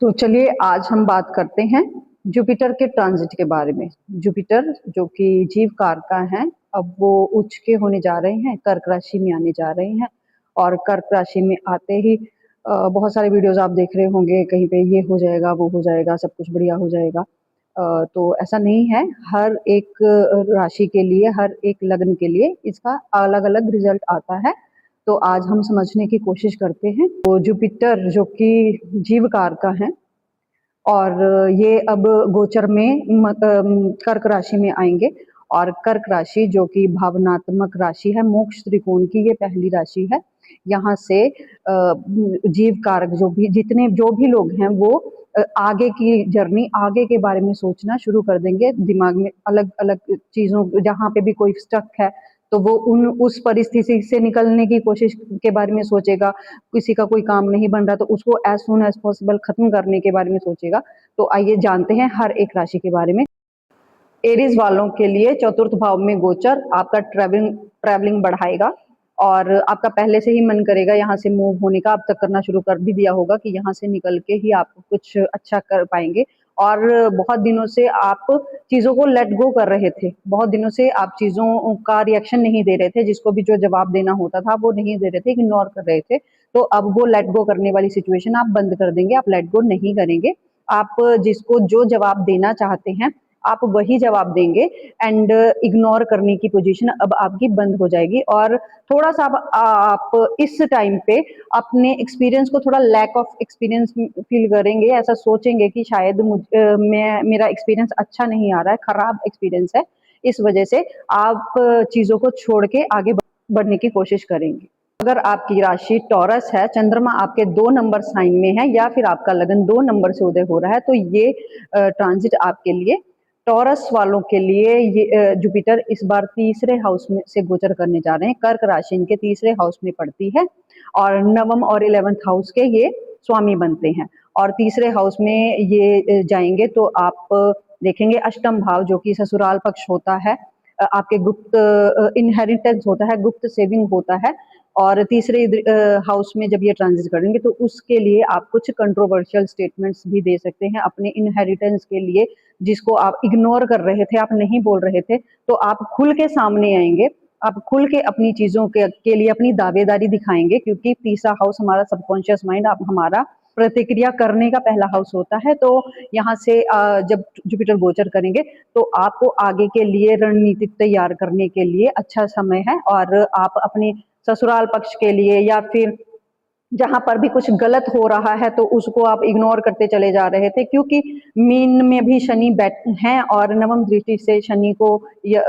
तो चलिए आज हम बात करते हैं जुपिटर के ट्रांजिट के बारे में। जुपिटर जो कि जीव कारक हैं, अब वो उच्च के होने जा रहे हैं, कर्क राशि में आने जा रहे हैं। और कर्क राशि में आते ही बहुत सारे वीडियोस आप देख रहे होंगे, कहीं पे ये हो जाएगा, वो हो जाएगा, सब कुछ बढ़िया हो जाएगा। तो ऐसा नहीं है। हर एक राशि के लिए, हर एक लग्न के लिए इसका अलग-अलग रिजल्ट आता है। तो आज हम समझने की कोशिश करते हैं। तो जुपिटर जो कि जीव कारक हैं और ये अब गोचर में कर्क राशि में आएंगे। और कर्क राशि जो कि भावनात्मक राशि है, मोक्ष त्रिकोण की ये पहली राशि है। यहाँ से जीव कारक जो भी लोग हैं वो आगे की जर्नी, आगे के बारे में सोचना शुरू कर देंगे। दिमाग में अलग अलग चीजों, जहाँ पे भी कोई स्टक है तो वो उस परिस्थिति से निकलने की कोशिश के बारे में सोचेगा। किसी का कोई काम नहीं बन रहा तो उसको एज सून एज पॉसिबल खत्म करने के बारे में सोचेगा। तो आइए जानते हैं हर एक राशि के बारे में। एरीज वालों के लिए चतुर्थ भाव में गोचर आपका ट्रैवलिंग बढ़ाएगा और आपका पहले से ही मन करेगा यहाँ से मूव होने का। अब तक करना शुरू कर भी दिया होगा कि यहाँ से निकल के ही आप कुछ अच्छा कर पाएंगे। और बहुत दिनों से आप चीजों को लेट गो कर रहे थे, बहुत दिनों से आप चीजों का रिएक्शन नहीं दे रहे थे, जिसको भी जो जवाब देना होता था वो नहीं दे रहे थे, इग्नोर कर रहे थे। तो अब वो लेट गो करने वाली सिचुएशन आप बंद कर देंगे, आप लेट गो नहीं करेंगे। आप जिसको जो जवाब देना चाहते हैं आप वही जवाब देंगे एंड इग्नोर करने की पोजीशन अब आपकी बंद हो जाएगी। और थोड़ा सा आप इस टाइम पे अपने एक्सपीरियंस को थोड़ा लैक ऑफ एक्सपीरियंस फील करेंगे, ऐसा सोचेंगे कि शायद मेरा एक्सपीरियंस अच्छा नहीं आ रहा है, खराब एक्सपीरियंस है। इस वजह से आप चीजों को छोड़ के आगे बढ़ने की कोशिश करेंगे। अगर आपकी राशि टॉरस है, चंद्रमा आपके 2 नंबर साइन में है या फिर आपका लगन 2 नंबर से उदय हो रहा है, तो ये ट्रांजिट आपके लिए, टॉरस वालों के लिए, ये जुपिटर इस बार तीसरे हाउस में से गोचर करने जा रहे हैं। कर्क राशि इनके तीसरे हाउस में पड़ती है और नवम और 11th हाउस के ये स्वामी बनते हैं। और तीसरे हाउस में ये जाएंगे तो आप देखेंगे अष्टम भाव जो कि ससुराल पक्ष होता है, आपके गुप्त इनहेरिटेंस होता है, गुप्त सेविंग होता है। और तीसरे हाउस में जब ये ट्रांजिट करेंगे तो उसके लिए आप कुछ कंट्रोवर्शियल स्टेटमेंट्स भी दे सकते हैं अपने इनहेरिटेंस के लिए, जिसको आप इग्नोर कर रहे थे, आप नहीं बोल रहे थे, तो आप खुल के सामने आएंगे। आप खुल के अपनी चीजों के लिए अपनी दावेदारी दिखाएंगे, क्योंकि तीसरा हाउस हमारा सबकॉन्शियस माइंड, आप हमारा प्रतिक्रिया करने का पहला हाउस होता है। तो यहाँ से जब जुपिटर गोचर करेंगे तो आपको आगे के लिए रणनीति तैयार करने के लिए अच्छा समय है। और आप अपने ससुराल पक्ष के लिए या फिर जहां पर भी कुछ गलत हो रहा है तो उसको आप इग्नोर करते चले जा रहे थे, क्योंकि मीन में भी शनि बैठ हैं और नवम दृष्टि से शनि को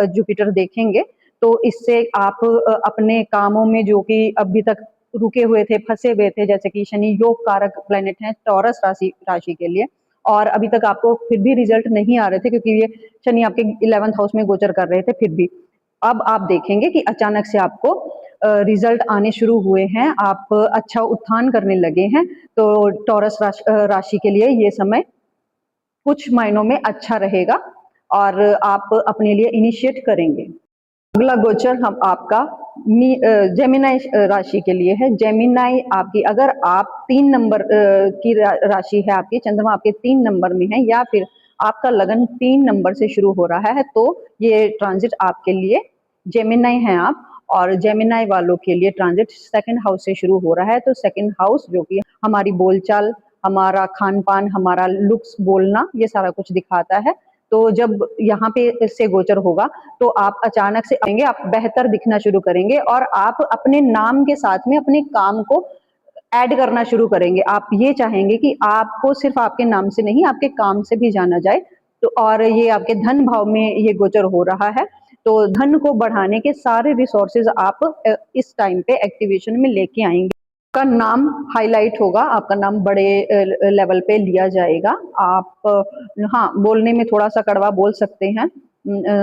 जुपिटर देखेंगे। तो इससे आप अपने कामों में जो कि अभी तक रुके हुए थे, फंसे हुए थे, जैसे कि शनि योग कारक प्लेनेट है टॉरस राशि के लिए, और अभी तक आपको फिर भी रिजल्ट नहीं आ रहे थे क्योंकि ये शनि आपके 11th हाउस में गोचर कर रहे थे, फिर भी अब आप देखेंगे कि अचानक से आपको रिजल्ट आने शुरू हुए हैं, आप अच्छा उत्थान करने लगे हैं। तो टॉरस राशि के लिए ये समय कुछ महीनों में अच्छा रहेगा और आप अपने लिए इनिशिएट करेंगे। अगला गोचर हम आपका जेमिनाई राशि के लिए है। जेमिनाई आपकी, अगर आप 3 नंबर की राशि है, आपकी चंद्रमा आपके 3 नंबर में है या फिर आपका लगन 3 नंबर से शुरू हो रहा है, तो ये ट्रांजिट आपके लिए, जेमिनाई हैं आप, और जेमिनाई वालों के लिए ट्रांजिट सेकंड हाउस से शुरू हो रहा है। तो सेकंड हाउस जो कि हमारी बोलचाल, हमारा खान पान, हमारा लुक्स, बोलना, ये सारा कुछ दिखाता है। तो जब यहाँ पे इससे गोचर होगा तो आप अचानक से आएंगे, आप बेहतर दिखना शुरू करेंगे और आप अपने नाम के साथ में अपने काम को ऐड करना शुरू करेंगे। आप ये चाहेंगे कि आपको सिर्फ आपके नाम से नहीं, आपके काम से भी जाना जाए। तो और ये आपके धन भाव में ये गोचर हो रहा है, तो धन को बढ़ाने के सारे रिसोर्सेज आप इस टाइम पे एक्टिवेशन में लेके आएंगे। आपका नाम हाईलाइट होगा, आपका नाम बड़े लेवल पे लिया जाएगा। आप हाँ, बोलने में थोड़ा सा कड़वा बोल सकते हैं,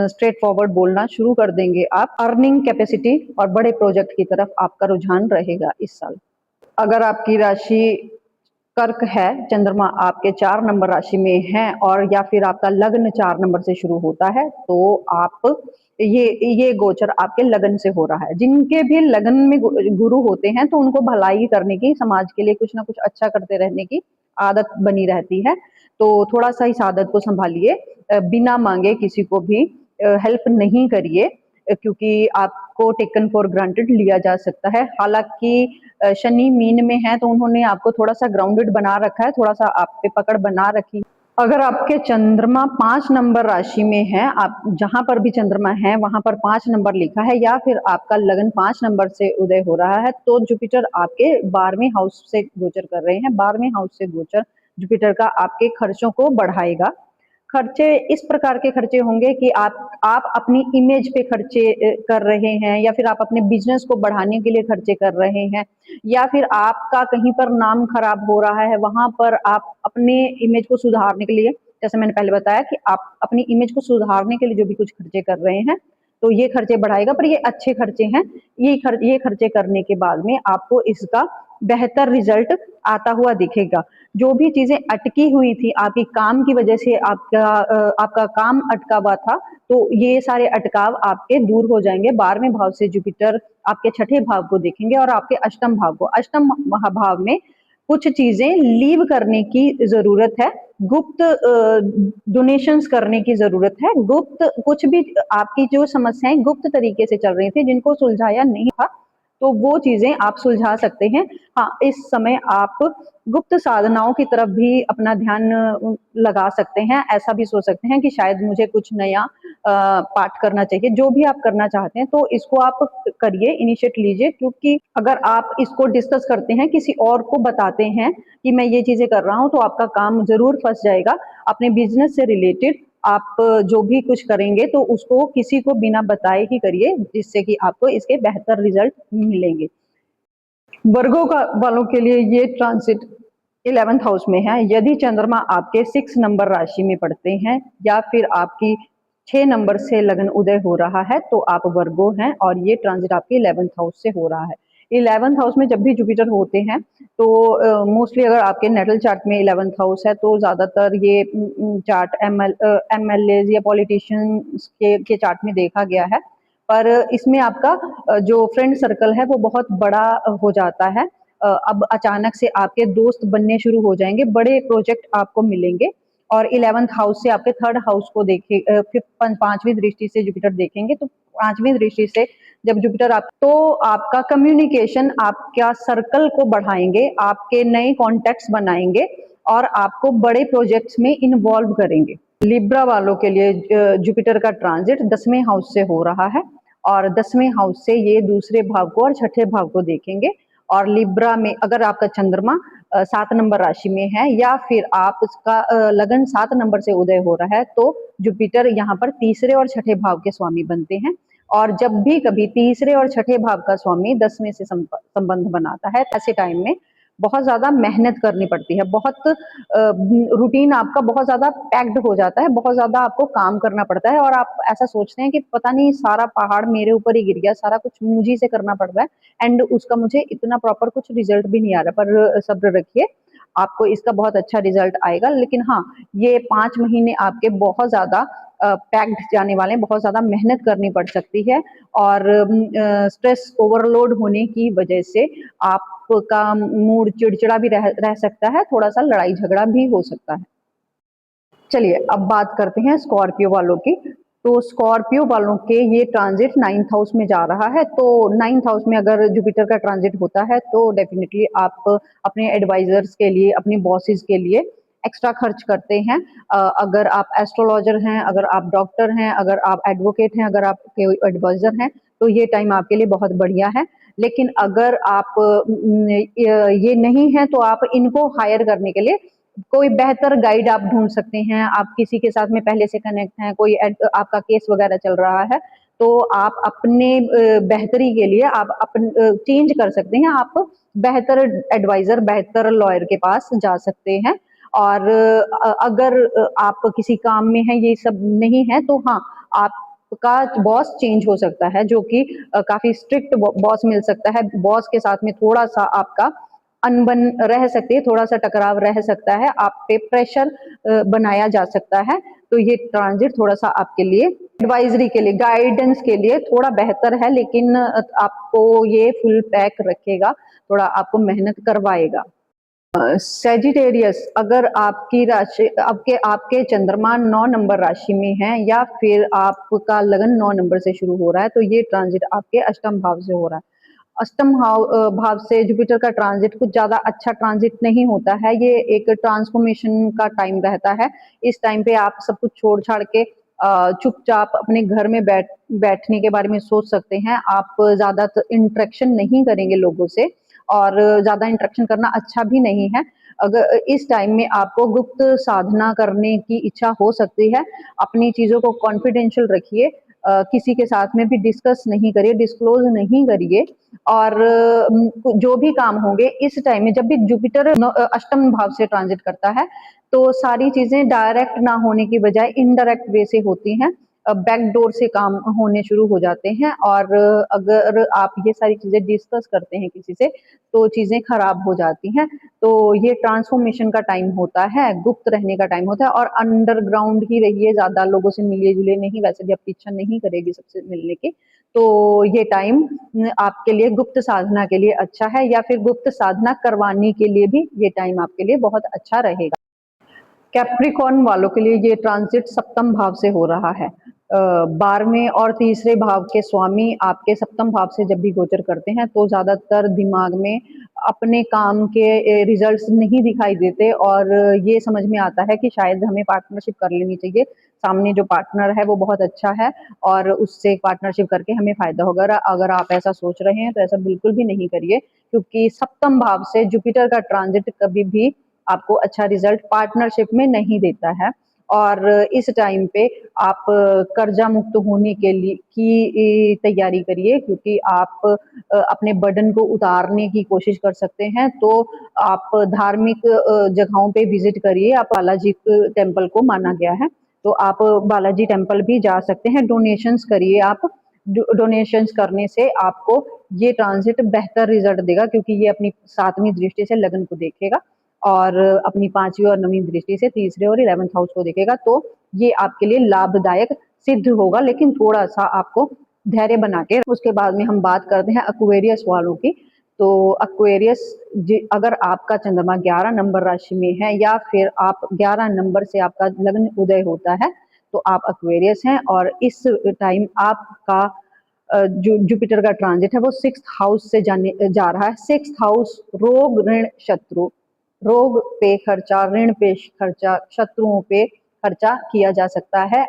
स्ट्रेट फॉरवर्ड बोलना शुरू कर देंगे आप। अर्निंग कैपेसिटी और बड़े प्रोजेक्ट की तरफ आपका रुझान रहेगा इस साल। अगर आपकी राशि कर्क है, चंद्रमा आपके 4 नंबर राशि में है और या फिर आपका लग्न 4 नंबर से शुरू होता है, तो आप ये गोचर आपके लगन से हो रहा है। जिनके भी लगन में गुरु होते हैं तो उनको भलाई करने की, समाज के लिए कुछ ना कुछ अच्छा करते रहने की आदत बनी रहती है, तो थोड़ा सा इस आदत को संभालिए। बिना मांगे किसी को भी हेल्प नहीं करिए, क्योंकि आपको टेकन फॉर ग्रांटेड लिया जा सकता है। हालांकि शनि मीन में है तो उन्होंने आपको थोड़ा सा ग्राउंडेड बना रखा है, थोड़ा सा आप पे पकड़ बना रखी। अगर आपके चंद्रमा 5 नंबर राशि में है, आप जहां पर भी चंद्रमा है वहां पर 5 नंबर लिखा है, या फिर आपका लगन 5 नंबर से उदय हो रहा है, तो जुपिटर आपके 12वें हाउस से गोचर कर रहे हैं। 12वें हाउस से गोचर जुपिटर का आपके खर्चों को बढ़ाएगा। खर्चे इस प्रकार के खर्चे होंगे कि आप अपनी इमेज पे खर्चे कर रहे हैं, या फिर आप अपने बिजनेस को बढ़ाने के लिए खर्चे कर रहे हैं, या फिर आपका कहीं पर नाम खराब हो रहा है, वहां पर आप अपने इमेज को सुधारने के लिए, जैसे मैंने पहले बताया कि आप अपनी इमेज को सुधारने के लिए जो भी कुछ खर्चे कर रहे हैं, तो ये खर्चे बढ़ाएगा। पर ये अच्छे खर्चे हैं। ये खर्चे करने के बाद में आपको इसका बेहतर रिजल्ट आता हुआ दिखेगा। जो भी चीजें अटकी हुई थी आपकी काम की वजह से, आपका काम अटका हुआ था, तो ये सारे अटकाव आपके दूर हो जाएंगे। 12वें भाव से जुपिटर आपके छठे भाव को देखेंगे और आपके अष्टम भाव को। अष्टम भाव में कुछ चीजें लीव करने की जरूरत है, गुप्त डोनेशंस करने की जरूरत है, गुप्त कुछ भी आपकी जो समस्याएं गुप्त तरीके से चल रही थी, जिनको सुलझाया नहीं था, तो वो चीजें आप सुलझा सकते हैं। हाँ, इस समय आप गुप्त साधनाओं की तरफ भी अपना ध्यान लगा सकते हैं। ऐसा भी सोच सकते हैं कि शायद मुझे कुछ नया पाठ करना चाहिए। जो भी आप करना चाहते हैं तो इसको आप करिए, इनिशिएट लीजिए, क्योंकि अगर आप इसको डिस्कस करते हैं, किसी और को बताते हैं कि मैं ये चीजें कर रहा हूं, तो आपका काम जरूर फंस जाएगा। अपने बिजनेस से रिलेटेड आप जो भी कुछ करेंगे तो उसको किसी को बिना बताए ही करिए, जिससे कि आपको इसके बेहतर रिजल्ट मिलेंगे। वर्गों का वालों के लिए ये ट्रांसिट 11th हाउस में है। यदि चंद्रमा आपके 6 नंबर राशि में पड़ते हैं, या फिर आपकी 6 नंबर से लगन उदय हो रहा है, तो आप वर्गो हैं, और ये ट्रांसिट आपके 11th हाउस से हो रहा है। 11th हाउस में जब भी जुपिटर होते हैं तो मोस्टली अगर आपके नेटल चार्ट में 11th हाउस है, तो ज्यादातर ये चार्ट एमएलए या पॉलिटिशियंस के चार्ट में देखा गया है। पर इसमें आपका जो फ्रेंड सर्कल है वो बहुत बड़ा हो जाता है। अब अचानक से आपके दोस्त बनने शुरू हो जाएंगे, बड़े प्रोजेक्ट आपको मिलेंगे। और 11th हाउस से आपके 3rd हाउस को देखे, फिर 5वीं दृष्टि से जुपिटर देखेंगे, तो 5वीं दृष्टि से जब जुपिटर आप, तो आपका कम्युनिकेशन, आपका सर्कल को बढ़ाएंगे, आपके नए कॉन्टेक्ट्स बनाएंगे, और आपको बड़े प्रोजेक्ट्स में इन्वॉल्व करेंगे। लिब्रा वालों के लिए जुपिटर का ट्रांजिट 10वें हाउस से हो रहा है, और 10वें हाउस से ये दूसरे भाव को और छठे भाव को देखेंगे। और लिब्रा में अगर आपका चंद्रमा 7 नंबर राशि में है, या फिर आप उसका लगन 7 नंबर से उदय हो रहा है, तो जुपिटर यहाँ पर तीसरे और छठे भाव के स्वामी बनते हैं। और जब भी कभी तीसरे और छठे भाव का स्वामी 10वें से संबंध बनाता है, ऐसे टाइम में बहुत ज्यादा मेहनत करनी पड़ती है, बहुत रूटीन आपका बहुत ज्यादा पैक्ड हो जाता है, बहुत ज्यादा आपको काम करना पड़ता है, और आप ऐसा सोचते हैं कि पता नहीं सारा पहाड़ मेरे ऊपर ही गिर गया, सारा कुछ मुझे से करना पड़ रहा है, एंड उसका मुझे इतना प्रॉपर कुछ रिजल्ट भी नहीं आ रहा। पर सब्र रखिए, आपको इसका बहुत अच्छा रिजल्ट आएगा। लेकिन हाँ, ये 5 महीने आपके बहुत ज्यादा पैक्ड जाने वाले हैं, बहुत ज्यादा मेहनत करनी पड़ सकती है, और स्ट्रेस ओवरलोड होने की वजह से आपका मूड चिड़चिड़ा भी रह सकता है, थोड़ा सा लड़ाई झगड़ा भी हो सकता है। चलिए अब बात करते हैं स्कॉर्पियो वालों की। तो स्कॉर्पियो वालों के ये ट्रांजिट 9th हाउस में जा रहा है। तो 9th हाउस में अगर जुपिटर का ट्रांजिट होता है, तो डेफिनेटली आप अपने एडवाइजर्स के लिए, अपनी बॉसेस के लिए एक्स्ट्रा खर्च करते हैं। अगर आप एस्ट्रोलॉजर हैं, अगर आप डॉक्टर हैं, अगर आप एडवोकेट हैं, अगर आप एडवाइजर हैं, तो ये टाइम आपके लिए बहुत बढ़िया है। लेकिन अगर आप ये नहीं है, तो आप इनको हायर करने के लिए कोई बेहतर गाइड आप ढूंढ सकते हैं। आप किसी के साथ में पहले से कनेक्ट हैं, कोई आपका केस वगैरह चल रहा है, तो आप अपने बेहतरी के लिए आप अपन चेंज कर सकते हैं, आप बेहतर एडवाइजर, बेहतर लॉयर के पास जा सकते हैं। और अगर आप किसी काम में हैं, ये सब नहीं है, तो हाँ, आपका बॉस चेंज हो सकता है, जो कि काफी स्ट्रिक्ट बॉस मिल सकता है। बॉस के साथ में थोड़ा सा आपका अनबन रह सकती है, थोड़ा सा टकराव रह सकता है, आप पे प्रेशर बनाया जा सकता है। तो ये ट्रांजिट थोड़ा सा आपके लिए एडवाइजरी के लिए, गाइडेंस के लिए थोड़ा बेहतर है, लेकिन आपको ये फुल पैक रखेगा, थोड़ा आपको मेहनत करवाएगा। सेजिटेरियस, अगर आपकी राशि आपके आपके चंद्रमा 9 नंबर राशि में है या फिर आपका लगन 9 नंबर से शुरू हो रहा है, तो ये ट्रांजिट आपके अष्टम भाव से हो रहा है। अष्टम भाव से जुपिटर का ट्रांजिट कुछ ज्यादा अच्छा ट्रांजिट नहीं होता है, ये एक ट्रांसफॉर्मेशन का टाइम रहता है। इस टाइम पे आप सब कुछ छोड़ छाड़ के चुपचाप अपने घर में बैठने के बारे में सोच सकते हैं। आप ज्यादा इंटरेक्शन नहीं करेंगे लोगों से, और ज्यादा इंटरेक्शन करना अच्छा भी नहीं है। अगर इस टाइम में आपको गुप्त साधना करने की इच्छा हो सकती है, अपनी चीजों को कॉन्फिडेंशियल रखिए, किसी के साथ में भी डिस्कस नहीं करिए, डिस्क्लोज नहीं करिए। और जो भी काम होंगे इस टाइम में, जब भी जुपिटर अष्टम भाव से ट्रांजिट करता है, तो सारी चीजें डायरेक्ट ना होने की बजाय इनडायरेक्ट वे से होती हैं, बैकडोर से काम होने शुरू हो जाते हैं। और अगर आप ये सारी चीजें डिस्कस करते हैं किसी से, तो चीजें खराब हो जाती हैं। तो ये ट्रांसफॉर्मेशन का टाइम होता है, गुप्त रहने का टाइम होता है, और अंडरग्राउंड ही रहिए, ज्यादा लोगों से मिलिए जुलिए नहीं। वैसे भी आपकी इच्छा नहीं करेगी सबसे मिलने की, तो ये टाइम आपके लिए गुप्त साधना के लिए अच्छा है, या फिर गुप्त साधना करवाने के लिए भी ये टाइम आपके लिए बहुत अच्छा रहेगा। कैप्रिकॉर्न वालों के लिए ये ट्रांजिट सप्तम भाव से हो रहा है। 12वें और तीसरे भाव के स्वामी आपके सप्तम भाव से जब भी गोचर करते हैं, तो ज्यादातर दिमाग में अपने काम के रिजल्ट्स नहीं दिखाई देते, और ये समझ में आता है कि शायद हमें पार्टनरशिप कर लेनी चाहिए। सामने जो पार्टनर है वो बहुत अच्छा है, और उससे पार्टनरशिप करके हमें फायदा होगा। अगर आप ऐसा सोच रहे हैं तो ऐसा बिल्कुल भी नहीं करिए, क्योंकि सप्तम भाव से जुपिटर का ट्रांजिट कभी भी आपको अच्छा रिजल्ट पार्टनरशिप में नहीं देता है। और इस टाइम पे आप कर्जा मुक्त होने के लिए की तैयारी करिए, क्योंकि आप अपने बर्डन को उतारने की कोशिश कर सकते हैं। तो आप धार्मिक जगहों पे विजिट करिए। आप बालाजी टेम्पल को माना गया है, तो आप बालाजी टेम्पल भी जा सकते हैं। डोनेशंस करिए आप। डोनेशंस करने से आपको ये ट्रांजिट बेहतर रिजल्ट देगा, क्योंकि ये अपनी 7वीं दृष्टि से लगन को देखेगा, और अपनी 5वीं और 9वीं दृष्टि से तीसरे और 11th हाउस को देखेगा। तो ये आपके लिए लाभदायक सिद्ध होगा, लेकिन थोड़ा सा आपको धैर्य बना के। उसके बाद में हम बात करते हैं एक्वेरियस वालों की। तो एक्वेरियस, अगर आपका चंद्रमा 11 नंबर राशि में है, या फिर आप 11 नंबर से आपका लग्न उदय होता है, तो आप एक्वेरियस हैं। और इस टाइम आपका जो जुपिटर का ट्रांजिट है वो 6th हाउस से जा रहा है। 6th हाउस रोग, ऋण, शत्रु। रोग पे खर्चा, ऋण पे खर्चा, शत्रुओं पे खर्चा किया जा सकता है।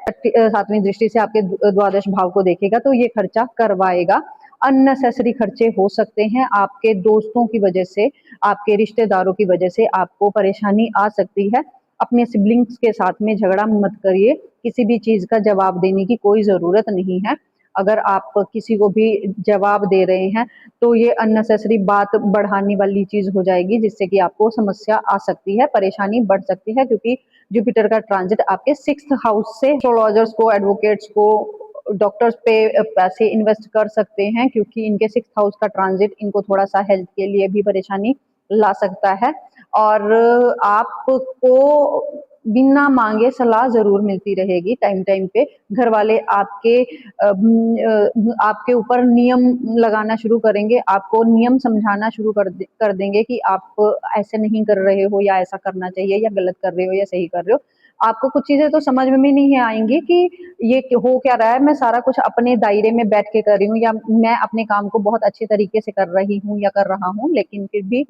7वीं दृष्टि से आपके द्वादश भाव को देखेगा, तो ये खर्चा करवाएगा। अननेसेसरी खर्चे हो सकते हैं, आपके दोस्तों की वजह से, आपके रिश्तेदारों की वजह से आपको परेशानी आ सकती है। अपने सिबलिंग्स के साथ में झगड़ा मत करिए, किसी भी चीज का जवाब देने की कोई जरूरत नहीं है। अगर आप किसी को भी जवाब दे रहे हैं, तो ये अननेसेसरी बात बढ़ाने वाली चीज हो जाएगी, जिससे कि आपको समस्या आ सकती है, परेशानी बढ़ सकती है। क्योंकि जुपिटर का ट्रांजिट आपके 6th हाउस से एस्ट्रोलॉजर्स को, एडवोकेट्स को, डॉक्टर्स पे पैसे इन्वेस्ट कर सकते हैं, क्योंकि इनके 6th हाउस का ट्रांजिट इनको थोड़ा सा हेल्थ के लिए भी परेशानी ला सकता है। और आपको बिना मांगे सलाह जरूर मिलती रहेगी टाइम टाइम पे। घर वाले आपके ऊपर नियम लगाना शुरू करेंगे, आपको नियम समझाना शुरू कर देंगे कि आप ऐसे नहीं कर रहे हो, या ऐसा करना चाहिए, या गलत कर रहे हो, या सही कर रहे हो। आपको कुछ चीजें तो समझ में भी नहीं आएंगी कि ये हो क्या रहा है। मैं सारा कुछ अपने दायरे में बैठ के कर रही हूँ, या मैं अपने काम को बहुत अच्छे तरीके से कर रही हूँ या कर रहा हूँ, लेकिन फिर भी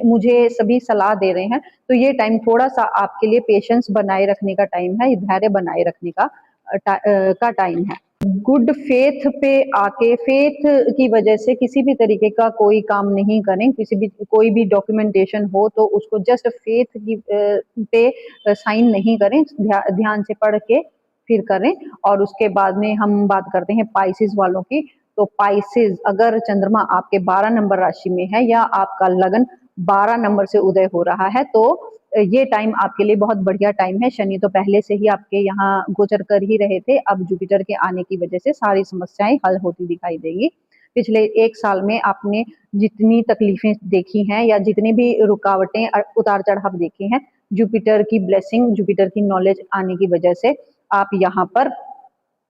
मुझे सभी सलाह दे रहे हैं। तो ये टाइम थोड़ा सा आपके लिए पेशेंस बनाए रखने का टाइम है, धैर्य बनाए रखने का टाइम है। गुड फेथ पे आके, फेथ की वजह से किसी भी तरीके का कोई काम नहीं करें। कोई भी डॉक्यूमेंटेशन हो तो उसको जस्ट फेथ की पे साइन नहीं करें, ध्यान से पढ़ के फिर करें। और उसके बाद में हम बात करते हैं पाइसिस वालों की। तो पाइसिस, अगर चंद्रमा आपके 12 नंबर राशि में है, या आपका लगन 12 नंबर से उदय हो रहा है, तो ये टाइम आपके लिए बहुत बढ़िया टाइम है। शनि तो पहले से ही आपके यहाँ गोचर कर ही रहे थे, अब जुपिटर के आने की वजह से सारी समस्याएं हल होती दिखाई देगी। पिछले 1 साल में आपने जितनी तकलीफें देखी हैं, या जितनी भी रुकावटें, उतार चढ़ाव देखे हैं, जुपिटर की ब्लेसिंग, जुपिटर की नॉलेज आने की वजह से आप यहाँ पर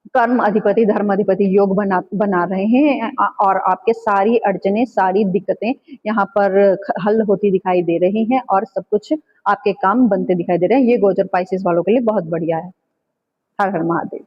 कर्म अधिपति धर्म अधिपति योग बना रहे हैं और आपके सारी अड़चने सारी दिक्कतें यहाँ पर हल होती दिखाई दे रही हैं और सब कुछ आपके काम बनते दिखाई दे रहे हैं। ये गोचर स्पाइसेस वालों के लिए बहुत बढ़िया है। हर हर महादेव।